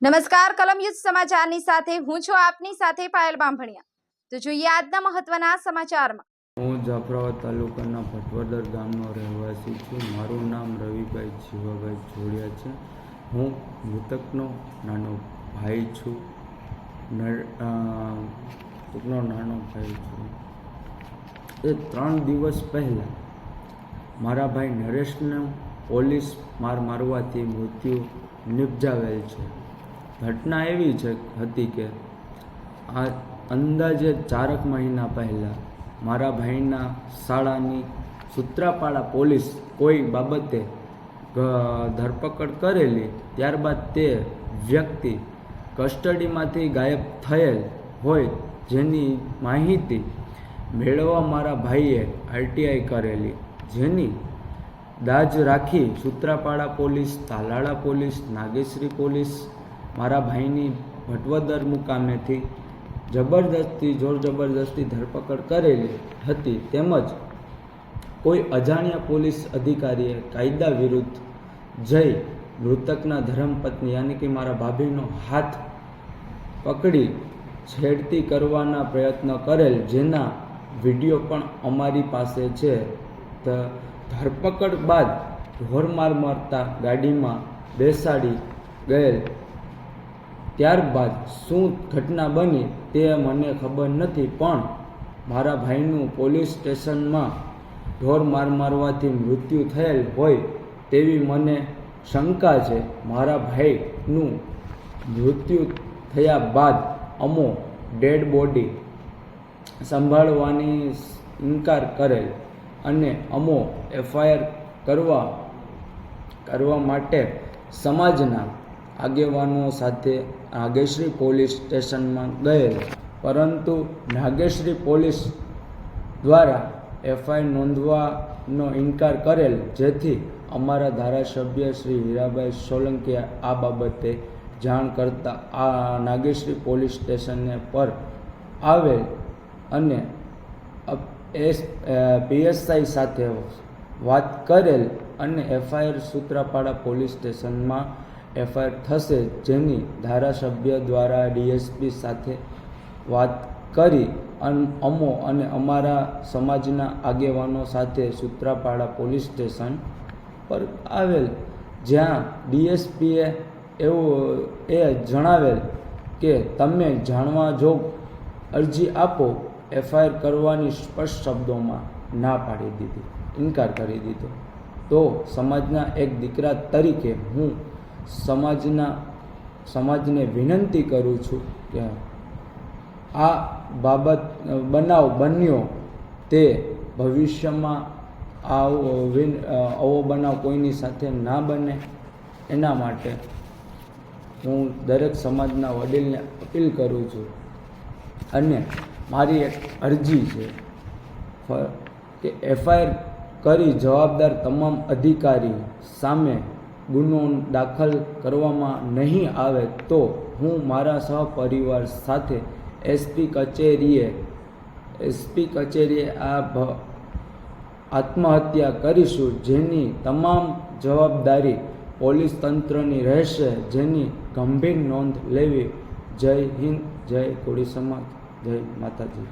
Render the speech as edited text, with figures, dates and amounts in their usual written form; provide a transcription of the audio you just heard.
નમસ્કાર, કલમ યુદ્ધ સમાચારની સાથે હું છું આપની સાથે પાયલ બામભણિયા। તો જોઈએ આજના મહત્વના સમાચારમાં। હું જાફરાબાદ તાલુકાના ભટવદર ગામનો રહેવાસી છું। મારું નામ રવિભાઈ જીવાભાઈ જોડિયા છે। હું મૃતકનો નાનો ભાઈ છું। એ 3 દિવસ પહેલાં મારા ભાઈ નરેશને પોલીસ મારવાથી મૃત્યુ નિપજાવેલ છે। ઘટના એવી હતી કે આ અંદાજે 4 મહિના પહેલાં મારા ભાઈના શાળાની સૂત્રાપાડા પોલીસ કોઈ બાબતે ધરપકડ કરેલી। ત્યારબાદ તે વ્યક્તિ કસ્ટડીમાંથી ગાયબ થયેલ હોય જેની માહિતી મેળવવા મારા ભાઈએ આરટીઆઈ કરેલી, જેની દાજ રાખી Sutrapada police, Talala police, Nageshri police મારા ભાઈની ભટવદર મુકામેથી જોર જબરદસ્તી ધરપકડ કરેલી હતી। તેમજ કોઈ અજાણ્યા પોલીસ અધિકારીએ કાયદા વિરુદ્ધ જઈ મૃતકના ધર્મપત્ની યાની કે મારા ભાભીનો હાથ પકડી છેડતી કરવાના પ્રયત્ન કરેલ, જેના વિડીયો પણ અમારી પાસે છે। ધરપકડ બાદ ઢોરમાર મારતા ગાડીમાં બેસાડી ગયેલ। ત્યારબાદ શું ઘટના બની તે મને ખબર નથી, પણ મારા ભાઈનું પોલીસ સ્ટેશનમાં ઢોરમાર મારવાથી મૃત્યુ થયેલ હોય તેવી મને શંકા છે। મારા ભાઈનું મૃત્યુ થયા બાદ અમો ડેડ બોડી સંભાળવાની ઇનકાર કરેલ અને અમો એફઆઈઆર કરવા માટે સમાજના આગેવાનો સાથે નાગેશ્રી પોલીસ સ્ટેશનમાં ગયેલ, પરંતુ નાગેશ્રી પોલીસ દ્વારા એફઆઈઆર નોંધવાનો ઇનકાર કરેલ, જેથી અમારા ધારાસભ્ય શ્રી હીરાભાઈ સોલંકીએ આ બાબતે જાણ કરતાં આ નાગેશ્રી પોલીસ સ્ટેશને પર આવેલ અને પીએસઆઈ સાથે વાત કરેલ અને એફઆઈઆર સૂત્રાપાડા પોલીસ સ્ટેશનમાં એફઆઈઆર થશે, જેની ધારાસભ્ય દ્વારા ડીએસપી સાથે વાત કરી અમો અને અમારા સમાજના આગેવાનો સાથે સૂત્રાપાડા પોલીસ સ્ટેશન પર આવેલ, જ્યાં ડીએસપીએ જણાવેલ કે તમે જાણવા જોગ અરજી આપો। એફઆઈઆર કરવાની સ્પષ્ટ શબ્દોમાં ના પાડી દીધી, ઇનકાર કરી દીધો। તો સમાજના એક દીકરા તરીકે હું સમાજને વિનંતી કરું છું કે આ બનાવ બન્યો તે ભવિષ્યમાં આવો બનાવ કોઈની સાથે ના બને, એના માટે હું દરેક સમાજના વડીલને અપીલ કરું છું। અને મારી એક અરજી છે કે એફઆઈઆર કરી જવાબદાર તમામ અધિકારી સામે ગુનો દાખલ કરવામાં નહીં આવે તો હું મારા સહપરિવાર સાથે એસપી કચેરીએ આત્મહત્યા કરીશું, જેની તમામ જવાબદારી પોલીસ તંત્રની રહેશે, જેની ગંભીર નોંધ લેવી। જય હિન્દ, જય કોળી સમાજ, જય માતાજી।